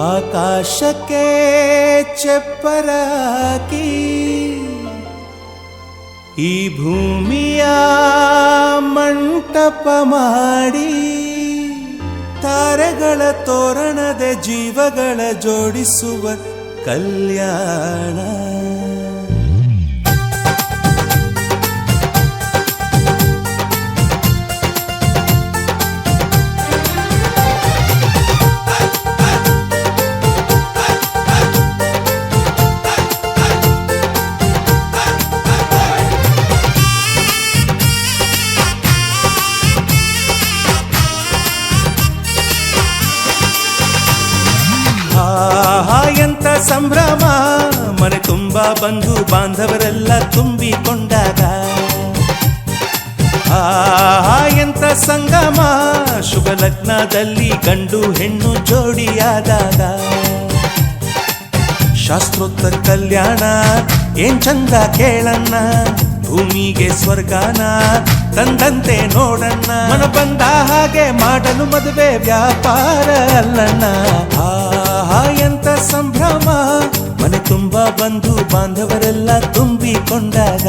ಆಕಾಶಕ್ಕೆ ಚೆಪ್ಪರಾಕಿ ಈ ಭೂಮಿಯ ಮಂಟಪ ಮಾಡಿ ತಾರೆಗಳ ತೋರಣದೆ ಜೀವಗಳ ಜೋಡಿಸುವ ಕಲ್ಯಾಣ. ಎಂತ ಸಂಭ್ರಮ, ಮನೆ ತುಂಬಾ ಬಂಧು ಬಾಂಧವರೆಲ್ಲ ತುಂಬಿಕೊಂಡಾಗ. ಎಂತ ಸಂಗಮ, ಶುಭ ಲಗ್ನದಲ್ಲಿ ಗಂಡು ಹೆಣ್ಣು ಜೋಡಿಯಾದಾಗ. ಶಾಸ್ತ್ರೋತ್ತರ ಕಲ್ಯಾಣ ಏನ್ ಚಂದ ಕೇಳಣ್ಣ, ಭೂಮಿಗೆ ಸ್ವರ್ಗಾನ ತಂದಂತೆ ನೋಡಣ್ಣ. ಮನ ಬಂದ ಹಾಗೆ ಮಾಡಲು ಮದುವೆ ವ್ಯಾಪಾರ ಅಲ್ಲಣ್ಣ. ಎಂತ ಸಂಭ್ರಮ, ಮನೆ ತುಂಬಾ ಬಂಧು ಬಾಂಧವರೆಲ್ಲ ತುಂಬಿಕೊಂಡಾಗ.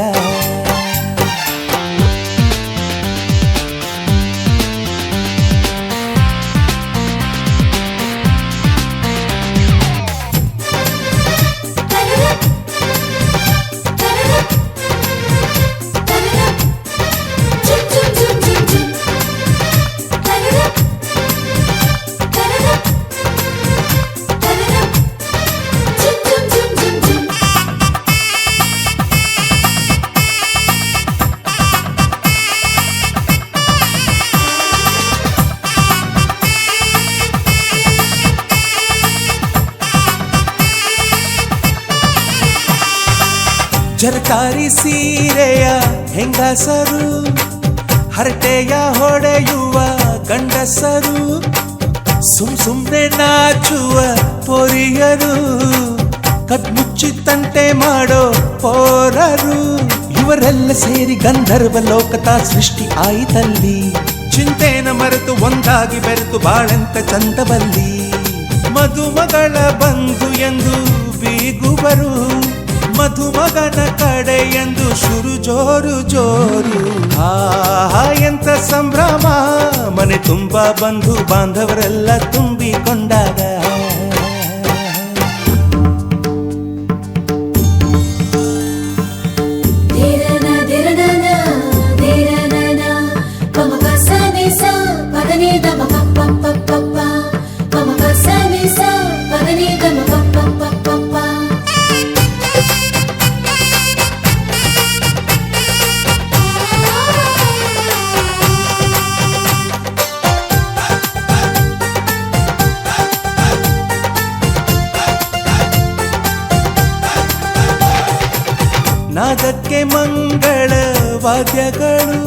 ಜರಕಾರಿ ಸೀರೆಯ ಹೆಂಗಸರು, ಹರಟೆಯ ಹೊಡೆಯುವ ಗಂಡಸರು, ಸುಮ್ನೆ ನಾಚುವ ಪೊರಿಯರು, ಕದ್ಮುಚ್ಚಿತಂತೆ ಮಾಡೋ ಪೋರರು. ಇವರೆಲ್ಲ ಸೇರಿ ಗಂಧರ್ವ ಲೋಕದ ಸೃಷ್ಟಿ ಆಯಿತಲ್ಲಿ. ಚಿಂತೆನ ಮರೆತು ಒಂದಾಗಿ ಬೆರೆತು ಬಾಳೆಂತ ಚಂದವಲ್ಲಿ. ಮದುಮಗಳ ಬಂಧು ಎಂದು ಬೀಗುವರು, ಮಧುಮಗನ ಕಡೆ ಎಂದು ಶುರು ಜೋರು ಜೋರು. ಎಂತ ಸಂಭ್ರಮ, ಮನೆ ತುಂಬಾ ಬಂಧು ಬಾಂಧವರೆಲ್ಲ ತುಂಬಿಕೊಂಡಾಗ. ನಾದಕ್ಕೆ ಮಂಗಳ ವಾದ್ಯಗಳು,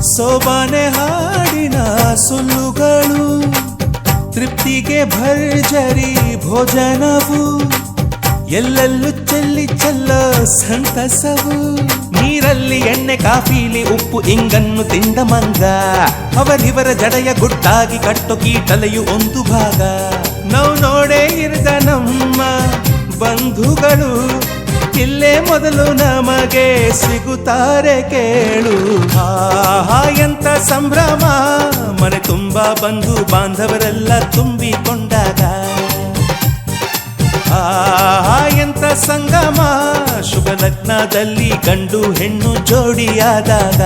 ಸೋಬಾನೆ ಹಾಡಿನ ಸುಳ್ಳುಗಳು, ತೃಪ್ತಿಗೆ ಭರ್ಜರಿ ಭೋಜನವು, ಎಲ್ಲೆಲ್ಲೂ ಚೆಲ್ಲಿ ಚೆಲ್ಲೋ ಸಂತಸವು. ನೀರಲ್ಲಿ ಎಣ್ಣೆ ಕಾಫಿಲಿ ಉಪ್ಪು ಇಂಗನ್ನು ತಿಂದ ಮಂಗ, ಅವರಿವರ ಜಡೆಯ ಗುಟ್ಟಾಗಿ ಕಟ್ಟೋ ಕೀಟಲೆಯು ಒಂದು ಭಾಗ. ನಾವು ನೋಡೇ ಇರದ ನಮ್ಮ ಬಂಧುಗಳು ಇಲ್ಲೇ ಮೊದಲು ನಮಗೆ ಸಿಗುತ್ತಾರೆ ಕೇಳು. ಎಂತ ಸಂಭ್ರಮ, ಮನೆ ತುಂಬಾ ಬಂಧು ಬಾಂಧವರೆಲ್ಲ ತುಂಬಿಕೊಂಡಾಗ. ಎಂತ ಸಂಗಮ, ಶುಭ ಲಗ್ನದಲ್ಲಿ ಗಂಡು ಹೆಣ್ಣು ಜೋಡಿಯಾದಾಗ.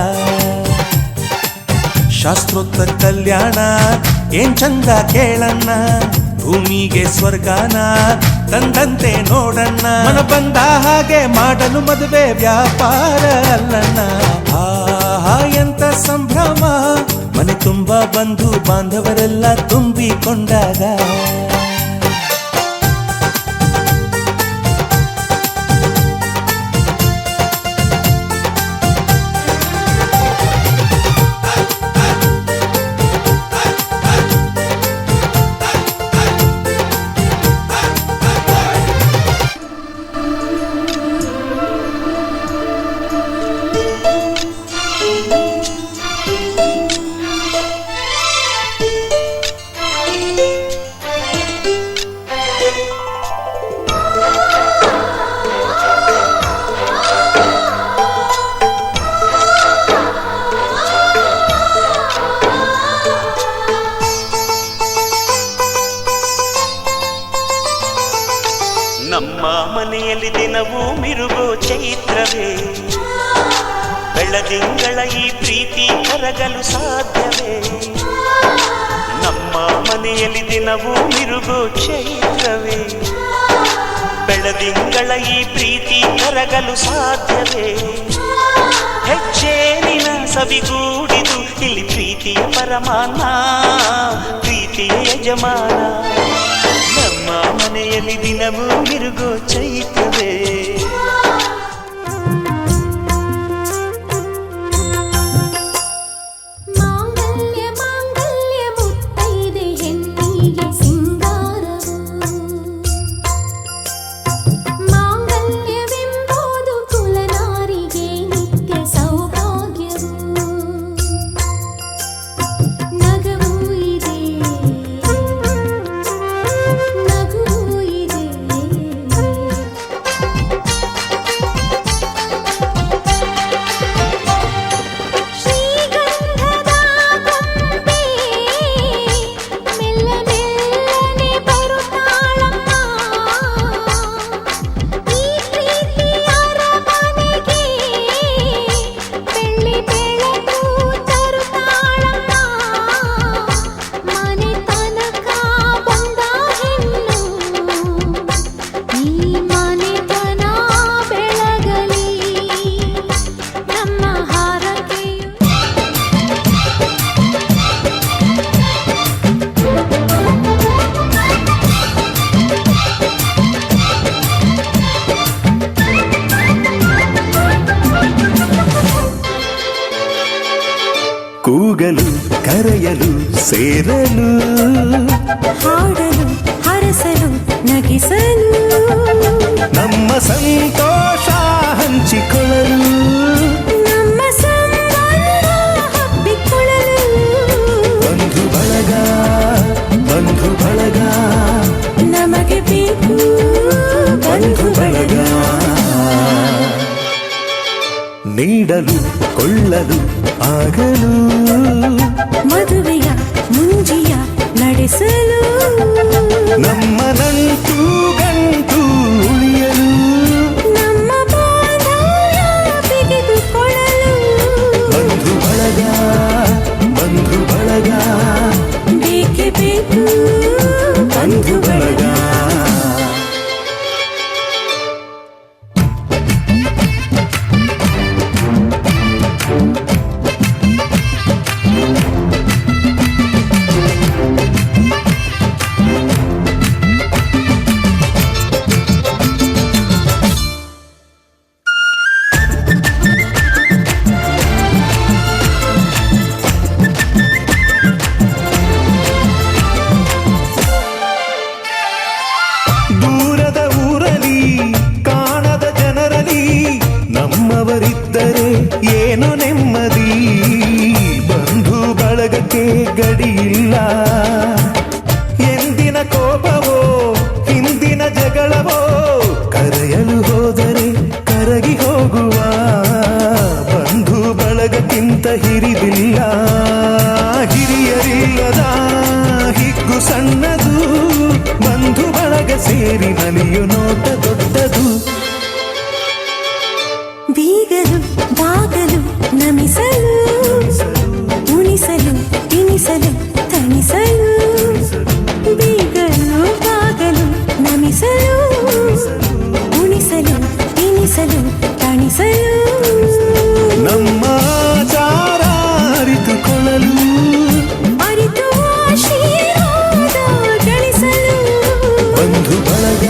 ಶಾಸ್ತ್ರೋತ್ತರ ಕಲ್ಯಾಣ ಏನ್ ಚಂದ ಕೇಳಣ್ಣ, ಭೂಮಿಗೆ ಸ್ವರ್ಗಾನ ತಂದಂತೆ ನೋಡಣ್ಣ. ಮನ ಬಂದ ಹಾಗೆ ಮಾಡಲು ಮದುವೆ ವ್ಯಾಪಾರ ಅಲ್ಲಣ್ಣ. ಎಂತ ಸಂಭ್ರಮ, ಮನೆ ತುಂಬಾ ಬಂಧು ಬಾಂಧವರೆಲ್ಲ ತುಂಬಿಕೊಂಡಾಗ. ಮನೆಯಲ್ಲಿ ದಿನವೂ ಮಿರುಗೋ ಚೈತ್ರವೇ, ಬೆಳದಿಂಗಳ ಈ ಪ್ರೀತಿ ಕರಗಲು ಸಾಧ್ಯವೇ? ನಮ್ಮ ಮನೆಯಲ್ಲಿ ದಿನವೂ ಮಿರುಗೋ ಚೈತ್ರವೇ, ಬೆಳದಿಂಗಳ ಈ ಪ್ರೀತಿ ಕರಗಲು ಸಾಧ್ಯವೇ? ಹೆಜ್ಜೇನಿನ ಸವಿಗೂಡಿದು ಇಲ್ಲಿ ಪ್ರೀತಿಯ ಪರಮಾನ, ಪ್ರೀತಿಯ ಯಜಮಾನ. ನಮ್ಮ ಮನೆಯಲ್ಲಿ ದಿನವೂ ಮಿರುಗೋ ಚೈತ್ರವೇ. ಕೂಗಲು ಕರೆಯಲು ಸೇರಲು, ಹಾಡಲು ಹರಸಲು ನಗಿಸಲು, ನಮ್ಮ ಸಂತೋಷ ಹಂಚಿಕೊಳ್ಳಲು, ನಮ್ಮ ಸಂಬಂಧ ಹಬ್ಬಿಕೊಳ್ಳಲು. ಬಂಧು ಬಳಗ ಬಂಧು ಬಳಗ ನಮಗೆ ಬೇಕು ಬಂಧು ಬಳಗ. ನೀಡಲು ಕೊಳ್ಳಲು ಆಗಲು, ಮದುವೆಯ ಮುಂಜಿಯ ನಡೆಸಲು, ನಮ್ಮ ನಂಟು ಗಂಟು ಉಳಿಯಲು, ನಮ್ಮ ಬಾಂಧವ್ಯ ಬಿಗಿದುಕೊಳ್ಳಲು. ಬಂಧು ಬಳಗ ಬಂಧು ಬಳಗ ಬೇಕೇ ಬೇಕು ಬಂಧು ಬಳಗ. ದೂರದ ಊರಲಿ ಕಾಣದ ಜನರಲಿ ನಮ್ಮವರಿದ್ದರೆ ಏನು ನೆಮ್ಮದಿ. ಬಂಧು ಬಳಗಕ್ಕೆ ಗಡಿಯಿಲ್ಲ, ಎಂದಿನ ಕೋಪವೋ ಹಿಂದಿನ ಜಗಳವೋ ಕರೆಯಲು ಹೋದರೆ ಕರಗಿ ಹೋಗುವ. ಬಂಧು ಬಳಗಕ್ಕಿಂತ ಹಿರಿದಿಲ್ಲ, ಹಿರಿಯರಿಲ್ಲದ ಹಿಗ್ಗು ಸಣ್ಣದು. ಬಂಧು ಬಳಗ ಸೇರಿ ನಲಿಯು ನೋಟ ದೊಡ್ಡದು. ಬೀಗಲು ಬಾಗಲು ನಮಿಸಲು, ಉಣಿಸಲು ತಿನಿಸಲು ತಣಿಸಲು, ಬೀಗಲು ಬಾಗಲು ನಮಿಸಲು, ಉಣಿಸಲು ತಿನಿಸಲು ತಣಿಸಲು. ನಮ್ಮ ಆಚಾರ ಅರಿತುಕೊಳ್ಳಲು, ಅರಿತು ಆಶೀರ್ವಾದ ಗಳಿಸಲು. ಬಂಧು ಬಳಗ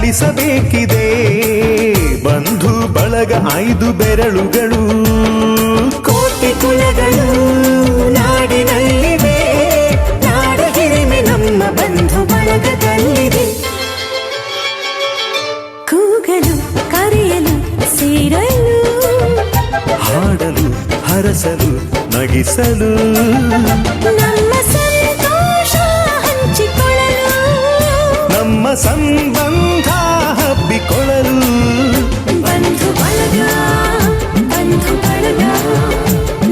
ಚಲಿಸಬೇಕಿದೆ ಬಂಧು ಬಳಗ 5 ಬೆರಳುಗಳು ಕೋಟಿ ಕುಲಗಳು ನಾಡಿನಲ್ಲಿವೆ ನಾಡ ಹಿರಿಮೆ ನಮ್ಮ ಬಂಧು ಬಳಗದಲ್ಲಿದೆ ಕೂಗಲು ಕರೆಯಲು ಸೇರಲು ಹಾಡಲು ಹರಸಲು ನಗಿಸಲು ನಮ್ಮ ಸಂತೋಷ ಹಂಚಿಕೊಳ್ಳಲು ನಮ್ಮ ಸಂಬಂಧ ಹಬ್ಬಿಕೊಳ್ಳಲು ಬಂಧು ಬಳಗ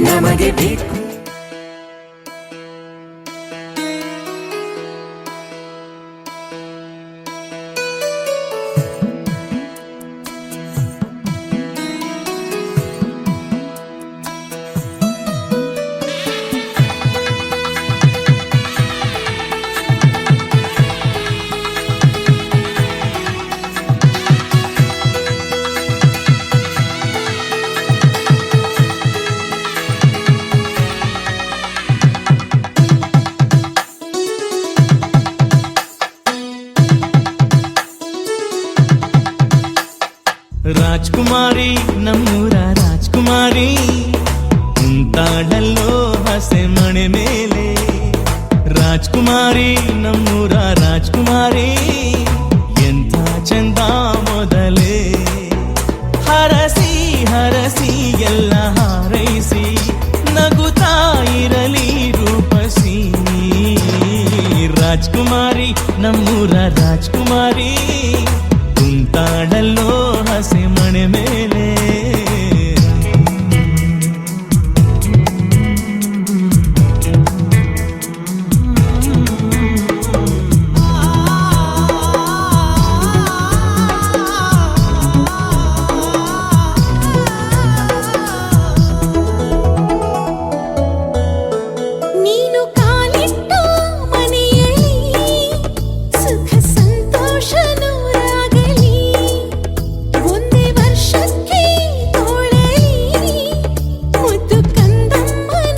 ನಮಗೆ ಬೇಕು ರಾಜ್ಕುಮಾರಿ ನಮ್ಮೂರ ರಾಜ್ಕುಮಾರಿ ಕುಂತಾಳಲ್ಲೋ ಹಸೆ ಮಣೆ ಮೇಲೆ ರಾಜ್ಕುಮಾರಿ ನಮ್ಮೂರ ರಾಜ್ಕುಮಾರಿ ಎಂಥ ಚಂದ ಮೊದಲೇ ಹರಸಿ ಹರಸಿ ಎಲ್ಲ ಹಾರೈಸಿ ನಗುತ್ತಾ ಇರಲಿ ರೂಪಸಿ ರಾಜ್ಕುಮಾರಿ ನಮ್ಮೂರ ರಾಜ್ಕುಮಾರಿ ಕುಂತಾಳಲ್ಲೋ ಹಸೆ ಮಣೆ ಮೇಲೆ ನೀನು ಕಾಲಿಟ್ಟ ಮನೆಯಲ್ಲಿ ಸುಖ ಸಂತೋಷ ನೂರಾಗಲಿ ಒಂದೇ ವರ್ಷಕ್ಕೆ ತೋಳಲಿ ಮುದ್ದು ಕಂದಮ್ಮನಲಿದಾಡಲಿ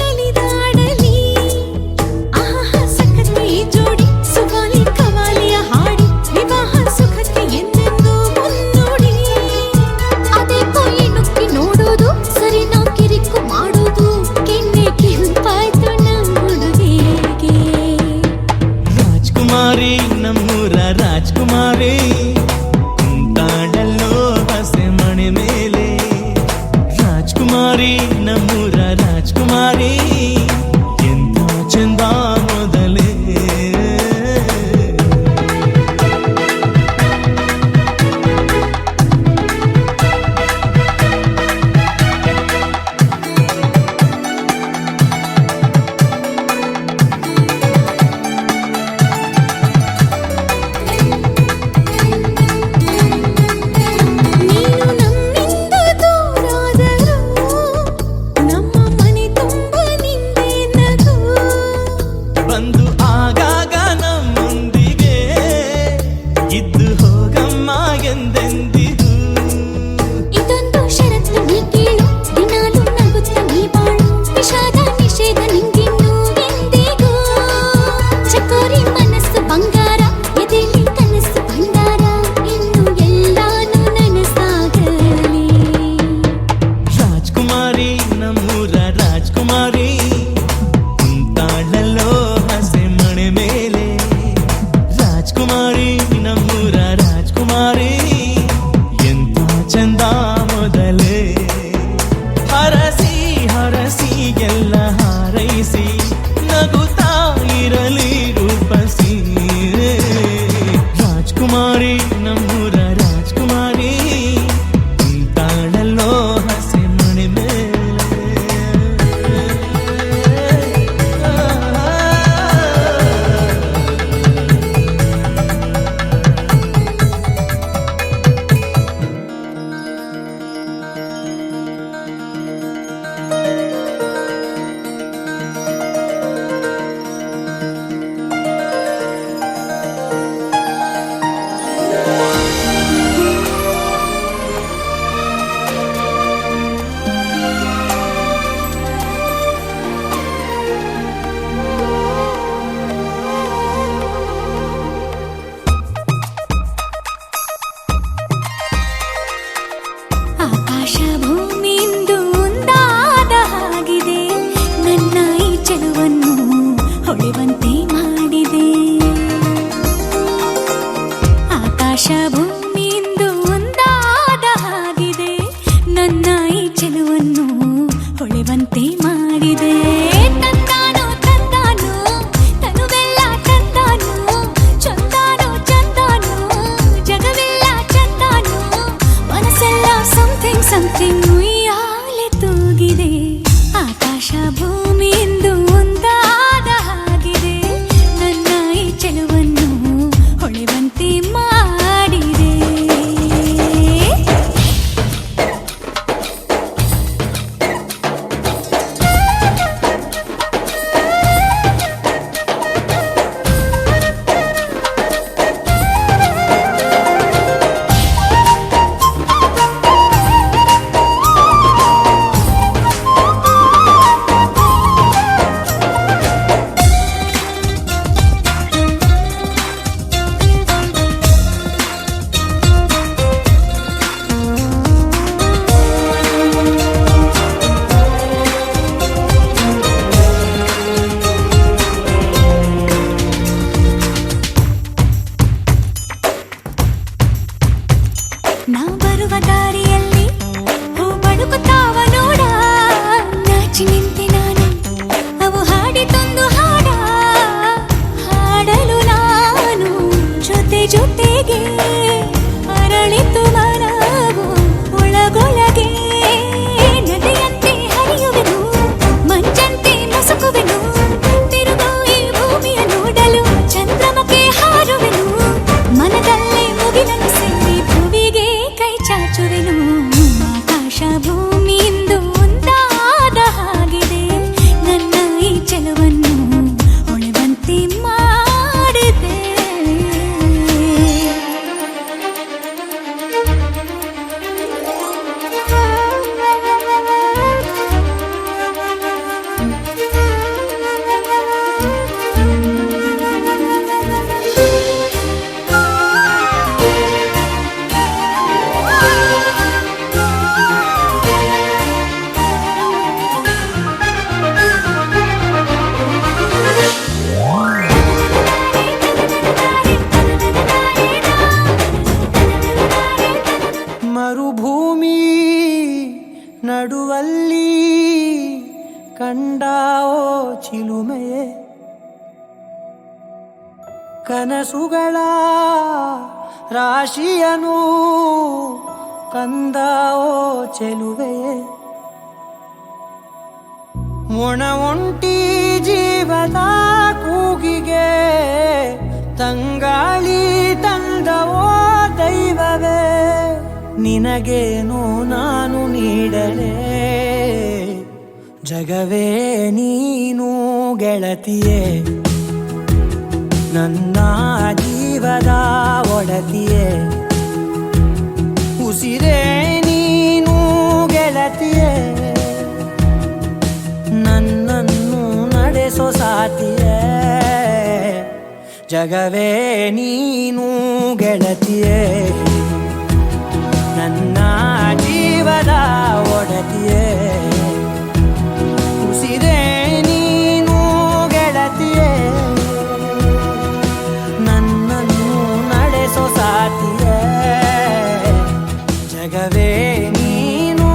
ಆಹಾ ಸಖತ್ ಈ ಜೋಡಿ ಸುಗಾಲಿ ಕವಾಲಿಯ ಹಾಡಿ ವಿವಾಹ ಸುಖಕ್ಕೆ ಎಂದೆಂದೂ ಮುನ್ನುಡಿ ಅದೇ ಕೊಯ್ಲಿ ನುಕ್ಕಿ ನೋಡೋದು ಸರಿ ನಾವು ಕಿರಿಕು ಮಾಡೋದು ಕೆನ್ನೆ ಕೆಂಪಾಯ್ತು ನಮ್ಮ ಹುಡುಗಿಗೆ ರಾಜ್ಕುಮಾರಿ ನಮ್ಮೂರ ರಾಜ್ಕುಮಾರಿ ಕುಂತಾಳಲ್ಲೋ ಹಸೆ ಮಣೆ ಮೇಲೆ ರಾಜ್ಕುಮಾರಿ ನಮ್ಮೂರ ರಾಜ್ಕುಮಾರಿ ಎಂಥ ಚಂದ ಮೊದಲೇ ನೀನು ನಮ್ಮಿಂದ ದೂರಾದರೂ ನಮ್ಮ ಮನೆ ತುಂಬ ನಿಂದೆ ನಗು ಬಂದು ಆಗಾಗ ನಮ್ಮೊಂದಿಗೆ ಇದ್ದು ಹೋಗಮ್ಮ ಎಂದೆಂದಿಗೂ ಇದೊಂದು ಷರತ್ತು ನೀ ಕೇಳು ದಿನಾಲು ನಗುತ್ತ ನೀ ಬಾಳು ವಿಷಾದ ನಿಷೇಧ ನಿಂಗಿನ್ನು ಎಂದಿಗೂ ಚಕೋರಿ ಮನಸ್ಸು ಬಂಗಾರ ಎದೆಲಿ ಕನಸು ಭಂಡಾರ ಇನ್ನು ಎಲ್ಲಾನು ನನಸಾಗಲಿ ರಾಜ್ಕುಮಾರಿ ನಮ್ಮೂರ ರಾಜ್ಕುಮಾರಿ ಕುಂತಾಳಲ್ಲೋ ಹಸೆ ಮಣೆ ಮೇಲೆ ರಾಜ್ಕುಮಾರಿ ನಮ್ಮೂರ ರಾಜ್ಕುಮಾರಿ ಎಂಥ ಚಂದ ಮೊದಲೇ ಹರಸಿ ಹರಸಿ ಎಲ್ಲ ಹಾರೈಸಿ ನಗುತ್ತಾ ಇರಲಿ ರೂಪಸಿ ರಾಜ್ಕುಮಾರಿ ನಮ್ಮೂರ ರಾಜ್ಕುಮಾರಿ ಕುಂತಾಳಲ್ಲೋ ಹಸೆ ಮಣೆ ಮೇಲೆ ಹೊಳೆವಂತೆ ಮಾಡಿದೆ. ಆಕಾಶ ಭೂಮಿಯಿಂದ ಒಂದಾದ ಹಾಗಿದೆ, ನನ್ನ ಈ ಚೆಲುವನ್ನು ಹೊಳೆವಂತೆ ಮಾಡಿದೆ. ತಂದಾನೋ ತಂದಾನೋ ತನುವೆಲ್ಲ ತಂದಾನೋ, ಚಂದಾನೋ ಚಂದಾನೋ ಜಗವೆಲ್ಲ ಚಂದಾನೋ, ಮನಸ್ಸೆಲ್ಲ ಸಮಥಿಂಗ್ ಸಮಥಿಂಗ್ ಉಯ್ಯಾಲೆ ತೂಗಿದೆ. ಆಕಾಶ ಭೂಮಿಯಿಂದ ಒಂದಾದ ಹಾಗಿದೆ, ನನ್ನ ಈ ಚೆಲುವನ್ನು ಹೊಳೆವಂತೆ ಮಾಡಿದೆ. ನಾ ಬರುವ ದಾರಿಯಲ್ಲಿ ಹೂ ಬಡುಕುತ್ತಾವ ನೋಡ, ನಾಚಿ ನಿಂತೆ ನಾನು ಅವು ಹಾಡಿತೊಂದು ಹಾಡ. ಹಾಡಲು ನಾನು ಜೊತೆ ಜೊತೆಗೆ ಅರಳಿತು ಮನವು ಒಳಗೊಳಗೆ. ನದಿಯಂತೆ ಹರಿಯುವೆನು, ಮಂಜಂತೆ ನಸುಕುವೆನು, ತಿರುಗೋ ಈ ಭೂಮಿಯ ನೋಡಲು ಚಂದ್ರಮಕ್ಕೆ ಹಾರುವೆನು. ಮನದಲ್ಲೇ ಮುಗಿಲನ್ನು ಸೇರಿ ಭುವಿಗೆ ಕೈ ಚಾಚುವೆನು. ಆಕಾಶ ಭೂಮಿಯಿಂದ ಒಂದಾದ ಹಾಗಿದೆ, ನನ್ನ ಈ ಚೆಲುವನ್ನು ಹೊಳೆವಂತೆ ಮಾಡಿದೆ. ಮರುಭೂಮಿ ನಡುವಲ್ಲಿ ಕಂಡಾವೋ ಚಿಲುಮೆಯೇ, ಕನಸುಗಳ ರಾಶಿಯನು ಕಂದಾವೋ ಚೆಲುವೆಯೇ. ಒಣ ಒಂಟಿ ಜೀವದ ಕೂಗಿಗೆ ತಂಗಾಳಿ ತಂದವೋ ದೈವವೇ. ನಿನಗೇನು ನಾನು ನೀಡಲೇ, ಜಗವೇ ನೀನು ಗೆಳತಿಯೇ. ನನ್ನ ಜೀವದ ಒಡತಿಯೇ, ಉಸಿರೇ ನೀನು ಗೆಳತಿಯೇ. ನನ್ನನ್ನು ನಡೆಸೋ ಸಾತಿಯೇ, ಜಗವೇ ನೀನು ಗೆಳತಿಯೇ. ನನ್ನ ಜೀವದ ಒಡತಿಯೇ, ಉಸಿರೇ ನೀನು ಗೆಳತಿಯೇ. ನನ್ನನ್ನು ನಡೆಸೋ ಸಾತಿಯೇ, ಜಗವೇ ನೀನು.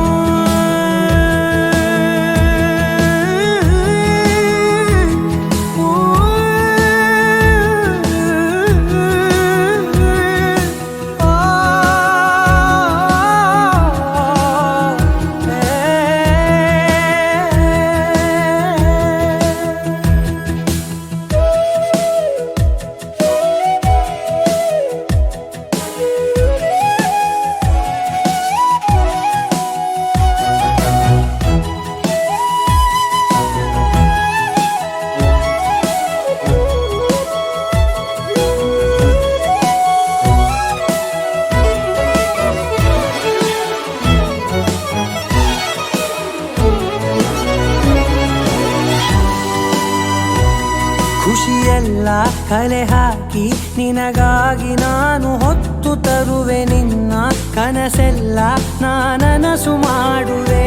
ಖುಷಿಯೆಲ್ಲ ಕಲೆ ಹಾಕಿ ನಿನಗಾಗಿ ನಾನು ಹೊತ್ತು ತರುವೆ. ನಿನ್ನ ಕನಸೆಲ್ಲ ನಾನನಸು ಮಾಡುವೆ.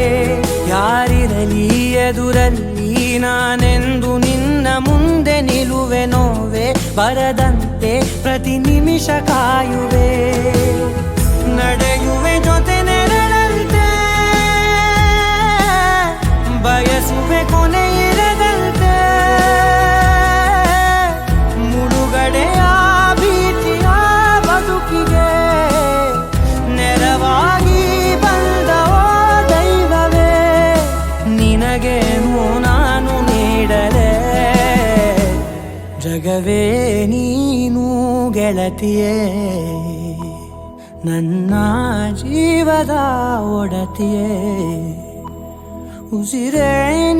ಯಾರಿರಲಿ ಎದುರಲ್ಲಿ ನಾನೆಂದು ನಿನ್ನ ಮುಂದೆ ನಿಲ್ಲುವೆ. ಬರದಂತೆ ಪ್ರತಿ ನಿಮಿಷ ಕಾಯುವೆ ನಡೆಯುವೆ ಜೊತೆ ನೆರಳಂತೆ ಬಯಸುವೆ ಕೊನೆ ಇರದಂತೆ ಮುಳುಗಡೆಯ ಭೀತಿಯ ಬದುಕಿಗೆ ನೆರವಾಗಿ ಬಂದವೋ ದೈವವೇ ನಿನಗೇನು ನಾನು ನೀಡಲೆ ಜಗವೇ ನೀನು ಗೆಳತಿಯೇ ನನ್ನ ಜೀವದ ಒಡತಿಯೇ ಉಸಿರೇ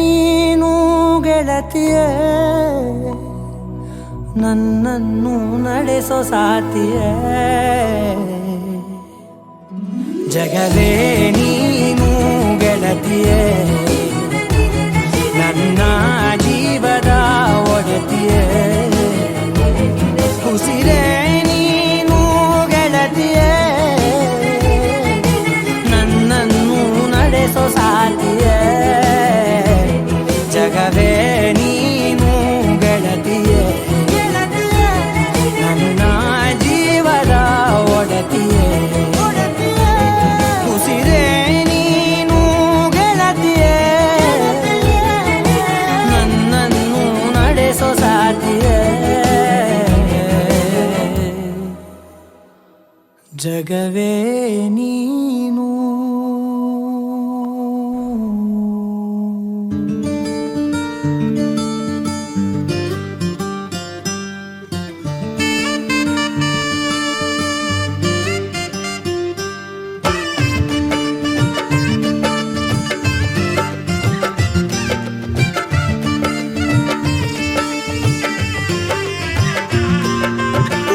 ನೀನು ಗೆಳತಿಯೇ ನನ್ನನ್ನು ನಡೆಸೋ ಸಾತಿಯೇ ಜಗವೇ ನೀನು ಗೆಳತಿಯೇ ನನ್ನ ಜೀವದ ಒಡತಿಯೇ ಉಸಿರೇ ನೀನು ಗೆಳತಿಯೇ ನನ್ನನ್ನು ನಡೆಸೋ ಸಾತಿಯೇ ಜಗವೇ ನೀನು ಗೆಳತಿಯೇ ನನ್ನ ಜೀವದ ಒಡತಿಯೇ ಉಸಿರೇ ನೀನು ಗೆಳತಿಯೇ ನನ್ನನ್ನು ನಡೆಸೋ ಸಾತಿಯೇ ಜಗವೇ ನೀನು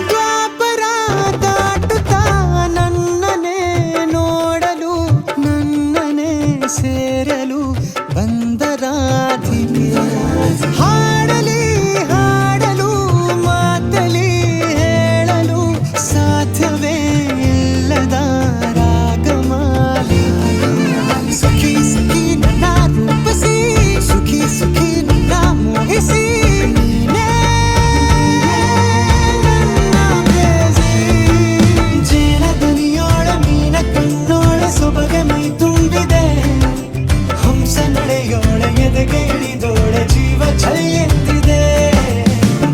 ದ್ವಾಪರ ದಾಟುತ್ತಾ ನನ್ನನೇ ನೋಡಲು ನನ್ನನೇ ಸೇರಲು ಬಂದರಾಧಿಕೆ ಹಾಡಲಿ ಹಾಡಲು ಮಾತಲಿ ಹೇಳಲು ಸಾಧ್ಯವೇ ಇಲ್ಲದ ರಾಗಮಾಲಿ ಸುಖಿ ಸುಖಿ ನನ್ನ ರೂಪಿಸಿ ಸುಖಿ ಸುಖಿ ನನ್ನ ಮೋಹಿಸಿ ನೀನೇ ಜೇನದನಿಯೋಳ ಮೀನ ಕಣ್ಣೋಳ ಸೊಬಗೆ ಮೈ ತುಂಬಿದೆ ಹಂಸ ನಡೆಯೋಳ ಎದೆಗೆ ಇಳಿದೋಳ ಜೀವ ಛೈ ಎತ್ತಿದೆ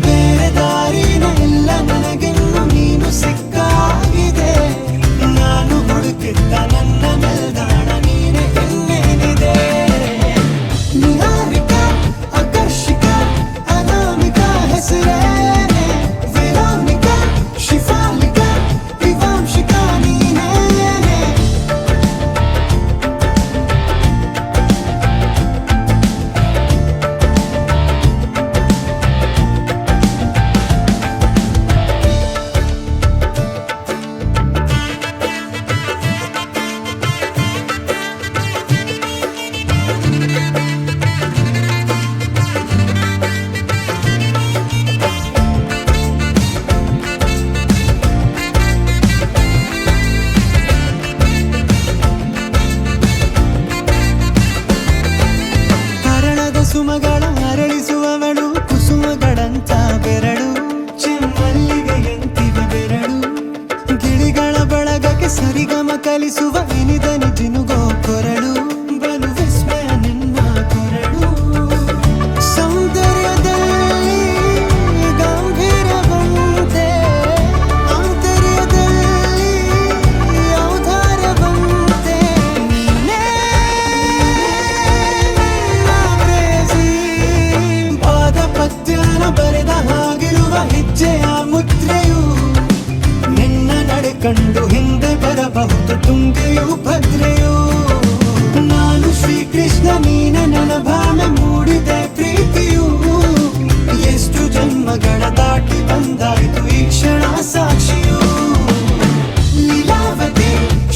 ಬೇರೆ ದಾರಿನ ಇಲ್ಲ ನನಗೆನ್ನು ನೀನು ಸಿಕ್ಕಾಗಿದೆ ನಾನು ಹುಡುಕಿದ್ದ ನನ್ನ ನಿಲ್ದಾಣ ನೀನೆ ಇನ್ನೇನಿದೆ ನಿಹಾರಿಕ ಆಕರ್ಷಿಕ ಅನಾಮಿಕ ಹೆಸರೇನೆ ವೆರೋನಿಕ ಶಿಫಾಲಿಕ ವಿವಾಂಶಿಕ ನೀನೇನೆ ಹರಣದ ಸುಮಗಳ ಅರಳಿಸುವವಳು ಕುಸುಮಗಳಂತ ಬೆರಳು ಚೆಮ್ಮಲ್ಲಿಗೆಯಂತಿವೆ ಬೆರಳು ಗಿಳಿಗಳ ಬಳಗಕ್ಕೆ ಸರಿಗಮ ಕಲಿಸುವ ಇನಿದನಿ ಜಿನುಗೋ ಕೊರಳು ಬಲು ವಿಸ್ಮಯ ನಿನ್ನ ಕೊರಳು ಸೌಂದರ್ಯದಲ್ಲಿ ಗಂಭೀರವಂತೆ ಆಂತರ್ಯದಲ್ಲಿ ಔದಾರ್ಯವಂತೆ ನೀನೇ ಪಾದ ಪದ್ಯನ ಬರೆದ ಹಾಗಿರುವ ಹೆಜ್ಜೆಯ ಮುದ್ರೆಯು ನಿನ್ನ ನಡೆ ಕಂಡು ಹಿಂದೆ ಬರಬಹುದು ತುಂಗೆಯು ಭದ್ರೆಯು ನಾನು ಶ್ರೀಕೃಷ್ಣ ನೀನೆ ನನ್ನ ಭಾವ ಮೂಡಿದೆ ಪ್ರೀತಿಯು ಎಷ್ಟು ಜನ್ಮಗಳ ದಾಟಿ ಬಂದಾಯ್ತು ಈ ಕ್ಷಣ ಸಾಕ್ಷಿಯು ಲೀಲಾವತಿ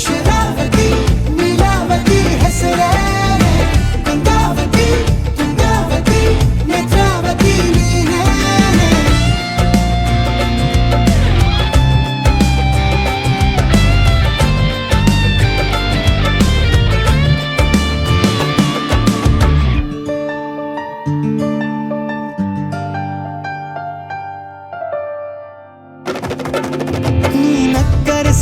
ಶರಾವತಿ ನೀಲಾವತಿ ಹೆಸರೇನೆ ಗಂಗಾವತಿ ತುಂಗಾವತಿ ನೇತ್ರಾವತಿ ನೀನೇನೆ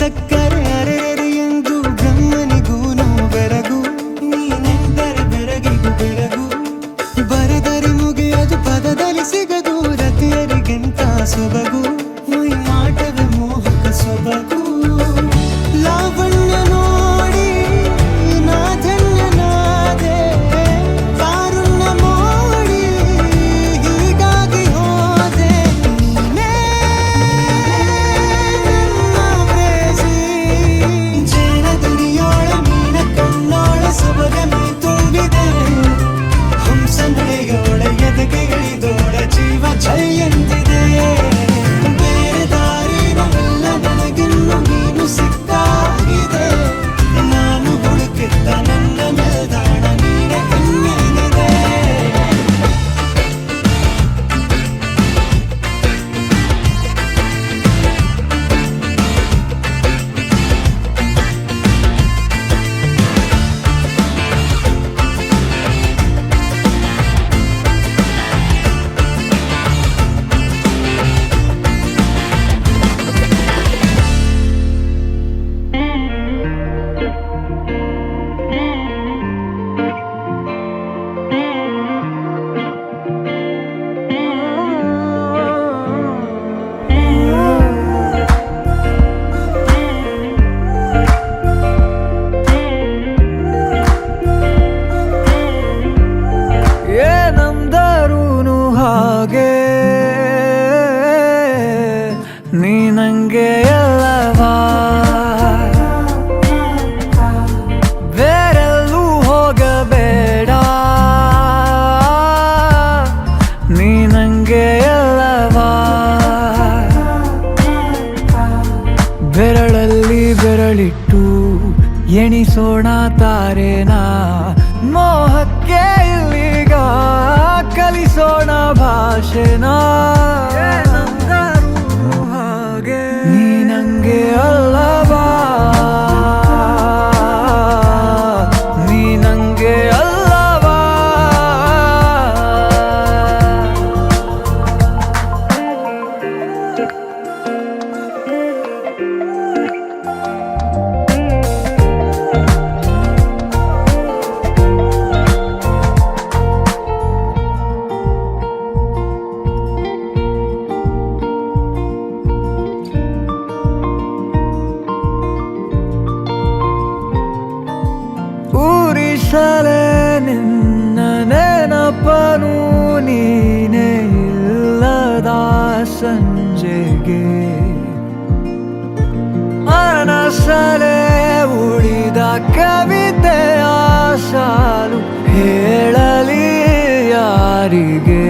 ಸಕ್ಕರೆ ಅರೆರೆ ಎಂದು ಬ್ರಹ್ಮನಿಗೂನು ಬೆರಗು ನೀನೆಂದರೆ ಬೆರಗಿಗೂ ಬೆರಗು ಬರೆದರೆ ಮುಗಿಯದು ಪದದಲ್ಲಿ ಸಿಗದು ರತಿಯರಿಗಿಂತ ಸೊಬಗು ಮೈ ಮಾಟವೇ ಮೋಹಕ ಸೊಬಗು ಲಾವಣ್ಯ ನೋಡಿ ನಾ ಧನ್ಯನಾದೆ ಕಾರುಣ್ಯ ಮೋಡಿ ಹೀಗಾಗಿ ಹೋದೆ ನೀನೇ ನನ್ನ ಪ್ರೇಸಿ ಜೇನ ದುನಿಯೋಳ ಮೀನ ಕಣ್ಣೋಳ ಸೊಬಗ ಮೈ ತುಂಬಿದೆ ಹಂಸ ನಡೆಯೋಳ ಎದೆಗೆ ಇಳಿದೋಳ ಜೀವ ಛೈ ಎಂದಿದೆ ಬೇರೆ ದಾರಿನಲ್ಲ ನನಗಿನ್ನು ನೀನು ಸಿಕ್ಕಾಗಿದೆ ನಾನು ಹುಡುಕಿದ್ದ ನನ್ನ ನಿಲ್ದಾಣ ನೀನೆ ಕಣ್ಣಲ್ಲಿದೆ ಏನಂದರೂನು ಹಾಗೆ ನೀ ನಂಗೆ ಅಲ್ಲವಾ ಬೇರೆಲ್ಲೂ ಹೋಗಬೇಡ ನೀ ನಂಗೆ ಅಲ್ಲವಾ ಬೆರಳಲ್ಲಿ ಬೆರಳಿಟ್ಟು ಎಣಿಸೋಣ ತಾರೇನಾ ಮೋಹಕ್ಕೆ ಇಲ್ಲಿಗ ಕಲಿಸೋಣ ಭಾಷೆನಾ ಹಾಗೆ ನೀ ನಂಗೆ ಅಲ್ಲವಾ ನೀ ನಂಗೆ ಅಲ್ಲವಾ ಊರಿಸಲೇ ನಿನ್ನ ನೆನಪನು ನೀನೇ ಇಲ್ಲದ ಸಂಜೆಗೆ ಮನಸಲೇ ಉಳಿದ ಕವಿತೆಯ ಸಾಲು ಹೇಳಲಿ ಯಾರಿಗೆ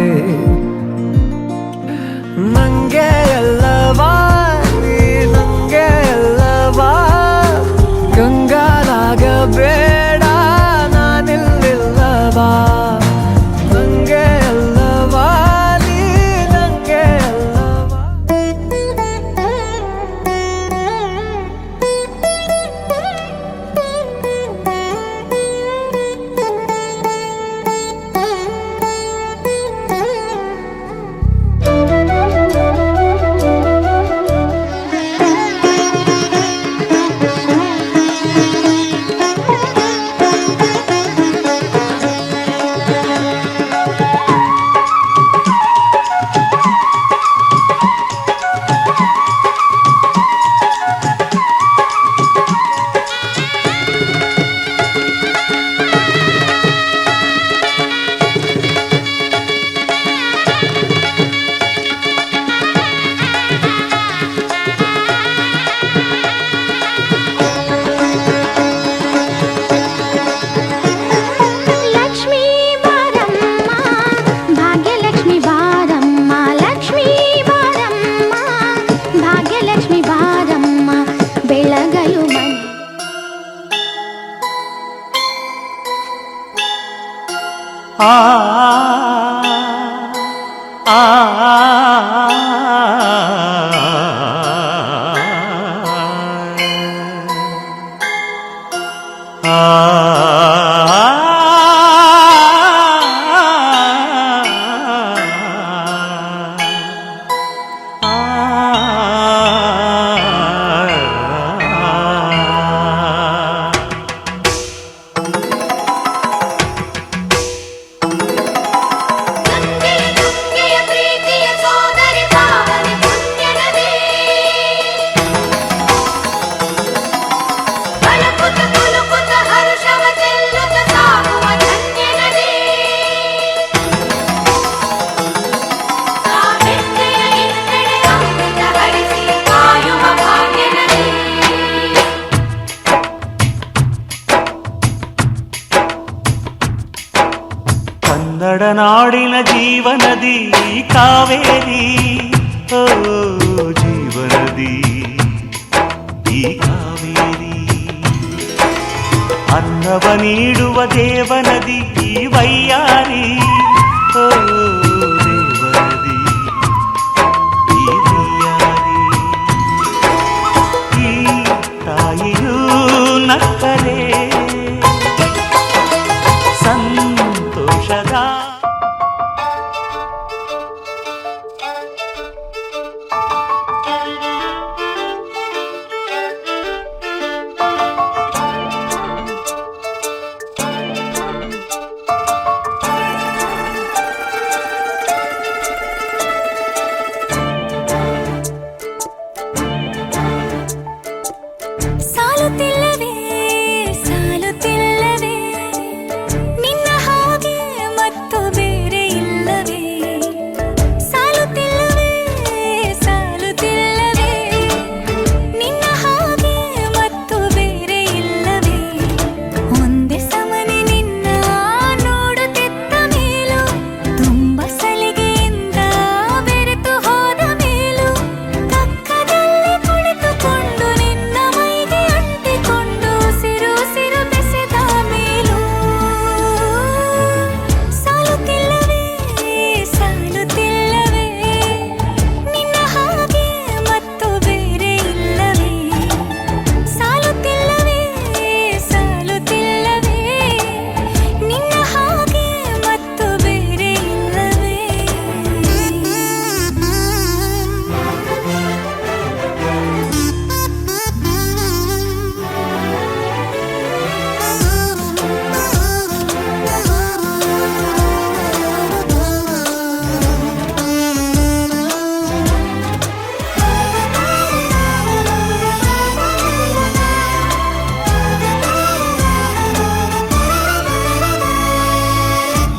ನಂಗೆ ಎಲ್ಲವಾ ನೀ ನಂಗೆ ಎಲ್ಲವಾ ಗಂಗಾಲಾಗಬೇಡ ನಾನಿಲ್ಲಿಲ್ಲವಾ ನಂಗೆ ಎಲ್ಲವಾ ನೀ ನಂಗೆ ಎಲ್ಲವಾ ಕನ್ನಡ ನಾಡಿನ ಜೀವನದಿ ಕಾವೇರಿ, ಓ ಜೀವನದಿ ಈ ಕಾವೇರಿ. ಅನ್ನವ ನೀಡುವ ದೇವನದಿ ಈ ವೈಯಾರಿ, ಓ ದೇವನದಿ ಈ ವೈಯಾರಿ. ಈ ತಾಯಿಯೂ ನಕ್ಕರೆ ಸಂತೋಷದ ಸಾಲುತ್ತಿಲ್ಲವೇ ಸಾಲುತ್ತಿಲ್ಲವೇ ನಿನ್ನ ಹಾಗೆ ಮತ್ತು ಬೇರೆ ಇಲ್ಲವೇ. ಸಾಲುತ್ತಿಲ್ಲವೇ ಸಾಲುತ್ತಿಲ್ಲವೇ ನಿನ್ನ ಹಾಗೆ ಮತ್ತು ಬೇರೆ ಇಲ್ಲವೇ. ಒಂದೇ ಸಮನೆ ನಿನ್ನ ನೋಡುತ್ತಿದ್ದ ಮೇಲೂ ತುಂಬ ಸಲಿಗೆಯಿಂದ ಬೆರೆತು ಹೋದ ಮೇಲೂ ಪಕ್ಕದಲ್ಲಿ ಕುಳಿತುಕೊಂಡು ನಿನ್ನ ಮೈಗೆ ಅಂಟಿಕೊಂಡು ಸಿರು ಸಿರು ಬೆಸೆದ ಮೇಲೂ. ಸಾಲುತ್ತಿಲ್ಲವೇ ಸಾಲುತ್ತಿಲ್ಲವೇ ನಿನ್ನ ಹಾಗೆ ಮತ್ತು ಬೇರೆ ಇಲ್ಲವೇ. ಸಾಲುತ್ತಿಲ್ಲವೇ ಸಾಲುತ್ತಿಲ್ಲವೇ ನಿನ್ನ ಹಾಗೆ ಮತ್ತು ಬೇರೆ ಇಲ್ಲವೇ.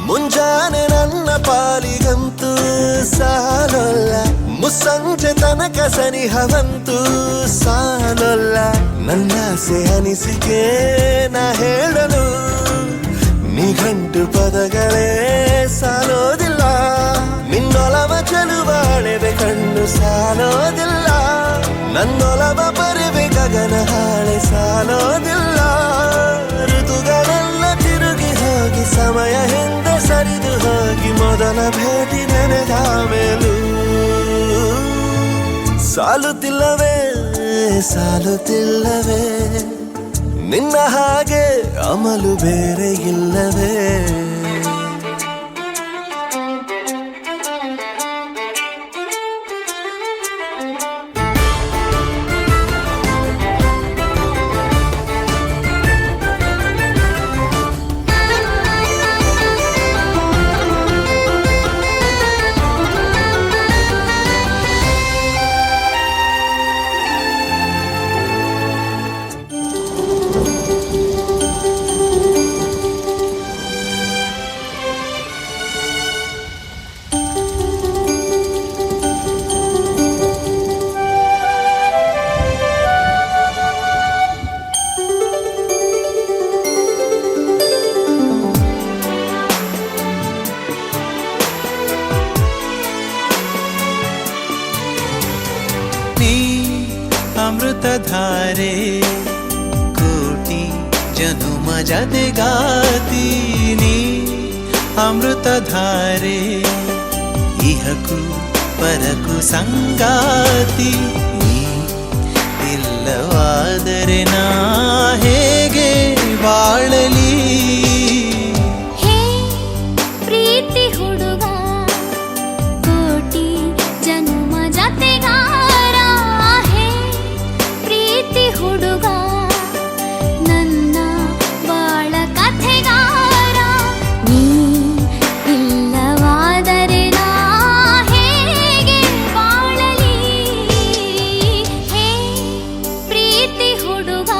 ಮುಂಜಾನೆ ನನ್ನ ಪಾಲಿಗಂತೂ ಸಾಲೊಲ್ಲ, ಮುಸ್ಸಂಜೆ ತನಕ ಸನಿಹವಂತೂ ಸಾಲೊಲ್ಲ. ನನ್ನಾಸೆ ಅನಿಸಿಕೆ ನಾ ಹೇಳಲು ನಿಘಂಟು ಪದಗಳೇ ಸಾಲೋದಿಲ್ಲ. ನಿನ್ನೊಲವ ಚೆಲುವಾಳೆವೆ ಕಣ್ಣು ಸಾಲೋದಿಲ್ಲ, ನನ್ನೊಲವ ಬರುವೆ ಗಗನ ಹಾಳೆ ಸಾಲೋದಿಲ್ಲ. ಋತುಗಳೆಲ್ಲ ತಿರುಗಿ ಹೋಗಿ ಸಮಯ ಹಿಂದೆ ಸರಿದು ಹೋಗಿ ಮೊದಲ ಭೇಟಿ ನೆನೆದ ಮೇಲೂ ಸಾಲುತ್ತಿಲ್ಲವೇ ಸಾಲುತ್ತಿಲ್ಲವೇ ನಿನ್ನ ಹಾಗೆ ಅಮಲು ಬೇರೆ ಇಲ್ಲವೇ. ನೀ ಅಮೃತಧಾರೆ ಕೋಟಿ ಜನುಮ ಜತೆಗಾತೀನಿ. ಅಮೃತಧಾರೆ ಇಹಕು ಪರಕು ಸಂಗಾತಿ. ನೀ ಇಲ್ಲವಾದರೆ ನಾ ಹೇಗೆ ಬಾಳಲಿ. ಹೇ ಪ್ರೀತಿ ಹುಡುಗ ಕೋಟಿ ಜನುಮ ಜತೆಗಾರ. ಹೇ ಪ್ರೀತಿ ಹುಡುಗ ನನ್ನ ಬಾಳ ಕಥೆಗಾರ. ನೀ ಇಲ್ಲವಾದರೆ ನಾ ಹೇಗೆ ಬಾಳಲಿ. ಹೇ ಪ್ರೀತಿ ಹುಡುಗ.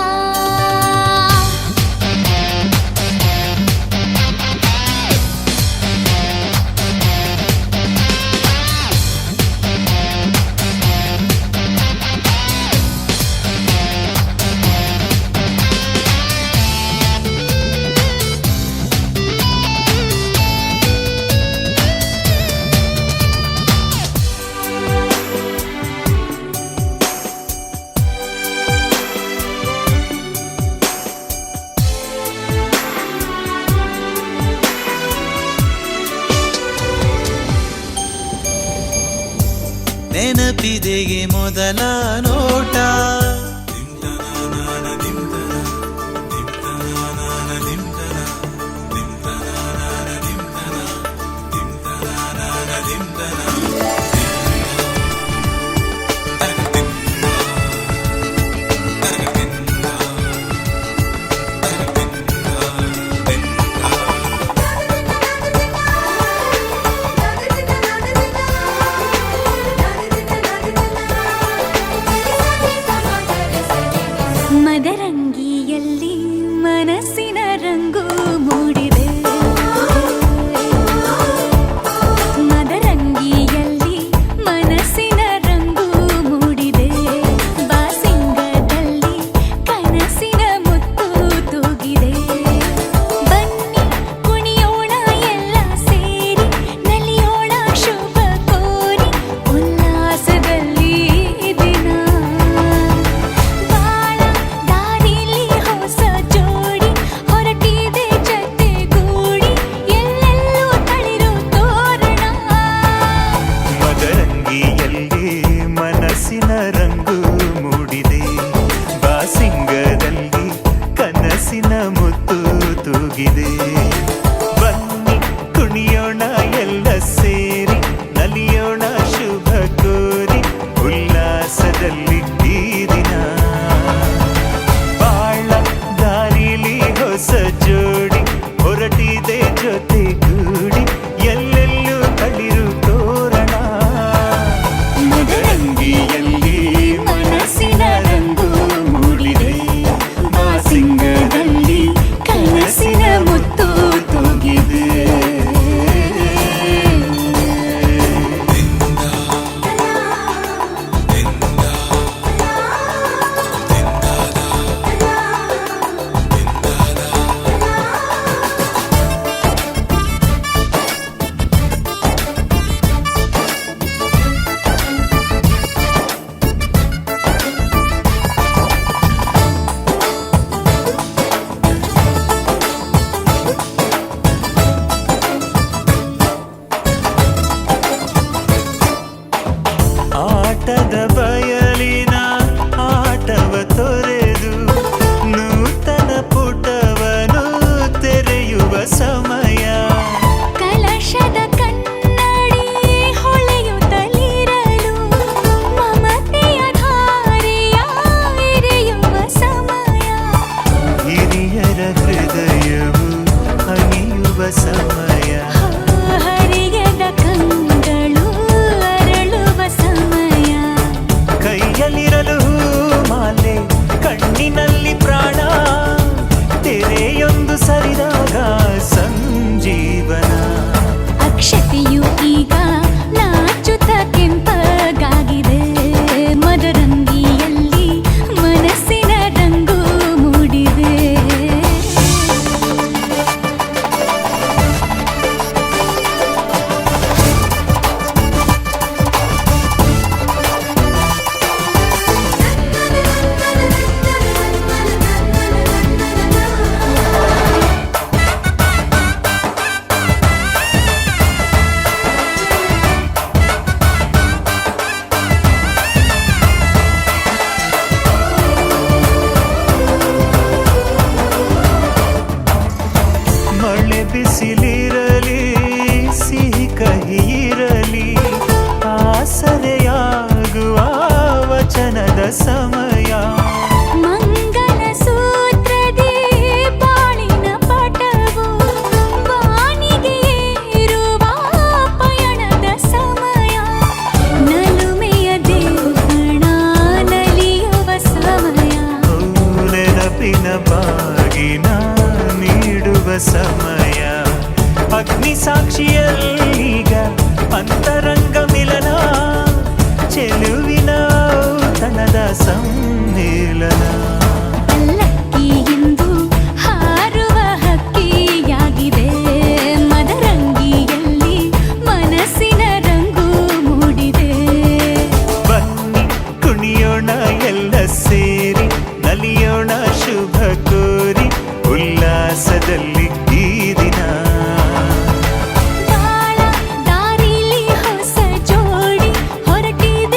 ನೆನಪಿದೆಗೆ ಮೊದಲ ನೋಟ ಮದರಂಗಿಯಲ್ಲಿ ಮನಸ್ಸಿನ ರಂಗು ಮೂಡಿದೆ ಮದರಂಗಿಯಲ್ಲಿ ಮನಸ್ಸಿನ ರಂಗು ಮೂಡಿದೆ ಬಾಸಿಂಗದಲ್ಲಿ ಕನಸಿನ ಮುತ್ತು ತೂಗಿದೆ ಬನ್ನಿ ಕುಣಿಯೋಣ ಎಲ್ಲ ಸೇರಿ ನಲಿಯೋಣ ಶುಭ ಕೋರಿ ಉಲ್ಲಾಸದಲ್ಲಿ ದಿನ ಬಾಳ ದಾರಿಲಿ ಹೊಸ ಜೋಡಿ ಹೊರಟಿದೆ ಜೊತೆಗೂಡಿ ಎಲ್ಲೆಲ್ಲೂ ತಳಿರು ತೋರಣ ಮದರಂಗಿಯಲ್ಲಿ ಮನಸ್ಸಿನ ರಂಗು ಮೂಡಿದೆ ಬಾಸಿಂಗದಲ್ಲಿ ಕನಸಿನ ಮುತ್ತು ತೂಗಿದೆ ಬನ್ನಿ ಕುಣಿಯೋಣ ಎಲ್ಲ ಸೇರಿ ನಲಿಯೋಣ ಶುಭ ಕೋರಿ ಉಲ್ಲಾಸದಲ್ಲಿ ಈ ದಿನ ಬಾಳ ದಾರಿಲಿ ಹೊಸ ಜೋಡಿ ಹೊರಟಿದೆ ಜೊತೆಗೂಡಿ ಎಲ್ಲೆಲ್ಲೂ ತಳಿರು ತೋರಣ ಮದರಂಗಿಯಲ್ಲಿ ಮನಸ್ಸಿನ ರಂಗು ಮೂಡಿದೆ ಬಾಸಿಂಗದಲ್ಲಿ ಕನಸಿನ ಮುತ್ತು ತೂಗಿದೆ ಆಟದ ಬಯಲಿನ ಆಟವ ತೊರೆದು ನೂತನ ಪುಟವನು ತೆರೆಯುವ ಸಮಯ ಕಲಶದ ಕನ್ನಡಿ ಹೊಳೆಯುತ್ತಲಿರಲು ಮಮತೆಯ ಧಾರೆಯ ಎರೆಯುವ ಸಮಯ ಹಿರಿಯರ ಹೃದಯವು ಅಣಿಯುವ ಸಮಯ ಹರಿಯದ ಕಂಗಳು ಅರಳುವ ಸಮಯ ಕೈಯಲ್ಲಿರಲು ಮಾಲೆ ಕಣ್ಣಿನಲ್ಲಿ ಪ್ರಾಣ ತೆರೆಯೊಂದು ಸರಿದಾಗ ಸಂಜೀವನ ಅಕ್ಷತೆಯು ಈಗ ನಾಚುತ್ತ ಕೆಂಪಗಾಗಿದೆ ಮದರಂಗಿಯಲ್ಲಿ ಮನಸ್ಸಿನ ರಂಗು ಮೂಡಿದೆ ಮಳೆ ಬಿಸಿಲಿರಲಿ ಸಿಹಿ ಕಹಿ ಇರಲಿ ಆಸರೆಯಾಗುವ ವಚನದ ಸಮಯ ಮಂಗಲ ಸೂತ್ರದಿ ಬಾಳಿನ ಪಟವು ಬಾಣಿಗೆ ಏರುವ ಪಯಣದ ಸಮಯ ನಲುಮೆಯ ದೇವಣ ನಲಿಯುವ ಸಮಯ ನೆನಪಿನ ಬಾಗಿನ ನೀಡುವ ಸಮಯ ಅಗ್ನಿ ಸಾಕ್ಷಿಯಲ್ಲೀಗ ಅಂತರಂಗ ಮಿಲನ ಚೆಲುವಿನ ತನದ ಸಮ್ಮೇಳನ ಪಲ್ಲಕ್ಕಿ ಎಂದು ಹಾರುವ ಹಕ್ಕಿಯಾಗಿದೆ ಮದರಂಗಿಯಲ್ಲಿ ಮನಸ್ಸಿನ ರಂಗು ಮೂಡಿದೆ ಬನ್ನಿ ಕುಣಿಯೋಣ ಎಲ್ಲ ಸೇರಿ ನಲಿಯೋಣ ಶುಭ ಕೋರಿ ಉಲ್ಲಾಸದಲ್ಲಿ ಈ ದಿನ ಬಾಳ ದಾರಿಲಿ ಹೊಸ ಜೋಡಿ ಹೊರಟಿದೆ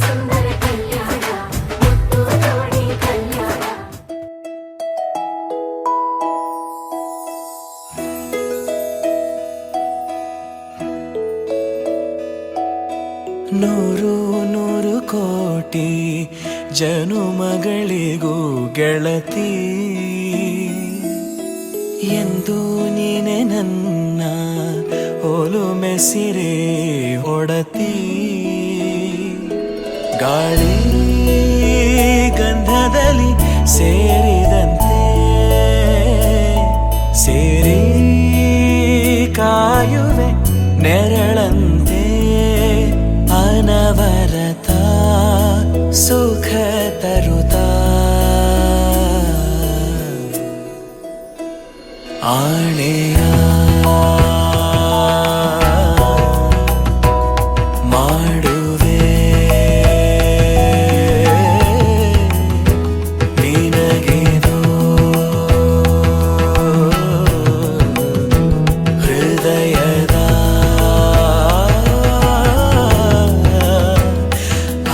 ಸುಂದರ ಕಲ್ಯಾಣ ಮುತ್ತು ನೋಡಿ ಕಲ್ಯಾಣ ನೂರು ನೂರು ಕೋಟಿ ಜನುಮಗಳಿಗೂ ಗೆಳತಿ ಎಂದು ನೀನೆ ನನ್ನ ಒಲುಮೆ ಸಿರೆ ಒಡತಿ ಗಾಳಿ ಗಂಧದಲ್ಲಿ ಸೇರಿದಂತೆ ಸೇರಿ ಕಾಯುವೆ ನೆರಳಂತೆ ಅನವರತ ಸುಖ ತರುತ್ತಾ ಆಣೆಯ ಮಾಡುವೆ ನಿನಗೆದು ಹೃದಯದ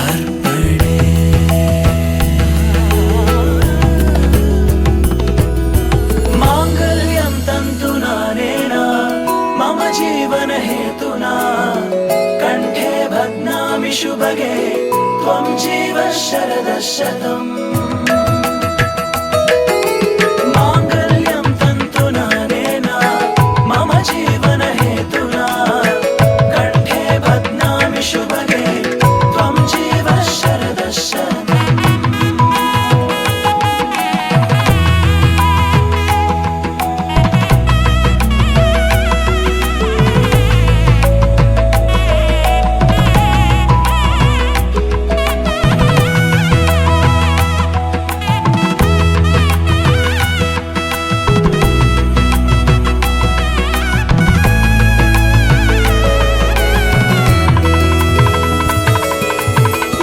ಅರ್ಪಣೆ ಮಾಂಗಲ್ಯಂ ತಂತು ನಾನೇನ ಮಮ ಜೀವನ ಹೇತುನಾ ಕಂಠೆ ಭಗ್ನಾಮಿ ಶುಭಗೆ ತ್ವಂ ಜೀವ ಶರದ ಶತಂ ಮಾಂಗಲ್ಯಂ ತಂತು ನಾನೇನ ಮಮ ಜೀವನ ಹೇತುನಾ ಕಂಠೆ ಭಗ್ನಾಮಿ ಶುಭಗೆ ತ್ವಂ ಜೀವ ಶರದ ಶತಂ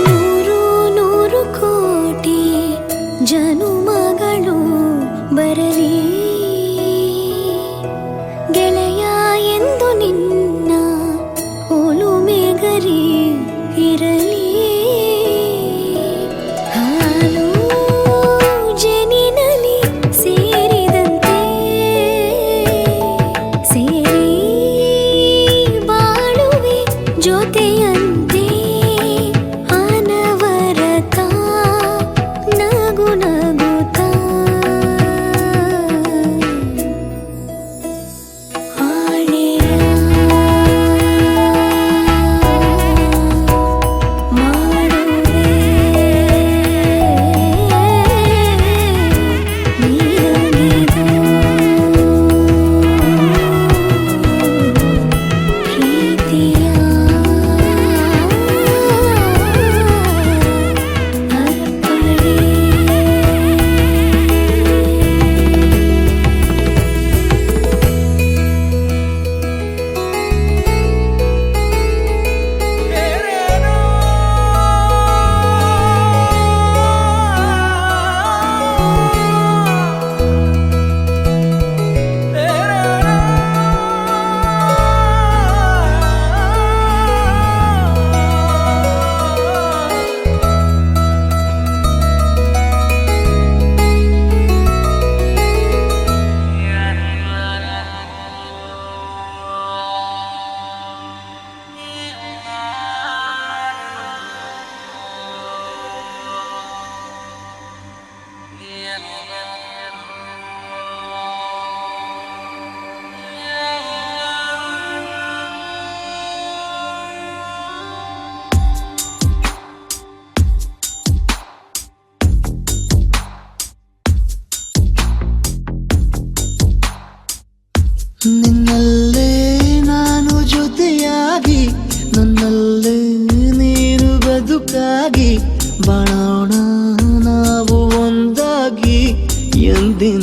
ನೂರು ನೂರು ಕೋಟಿ ಜನುಮಗಳು ಬರಲಿ ಗೆಳೆಯ ಎಂದು ನಿನ್ನ ಒಲುಮೆಗರಿ ಇರಲಿ ಹಾಲು ಜನಿನಲಿ ಸೇರಿದಂತೆ ಸೇರಿ ಬಾಳುವೆ ಜೊತೆಯಂತೆ ಅನವರತ ನಗು ನಗುತ್ತಾ ಆಣೆಯ ಮಾಡುವೆ ನೀನಗಿದು ಪ್ರೀತಿಯ ನಿನ್ನಲ್ಲೇ ನಾನು ಜೊತೆಯಾಗಿ ನನ್ನಲ್ಲೇ ನೀನು ಬದುಕಾಗಿ ಬಾಳೋಣ ನಾವು ಒಂದಾಗಿ ಎಂದಿನ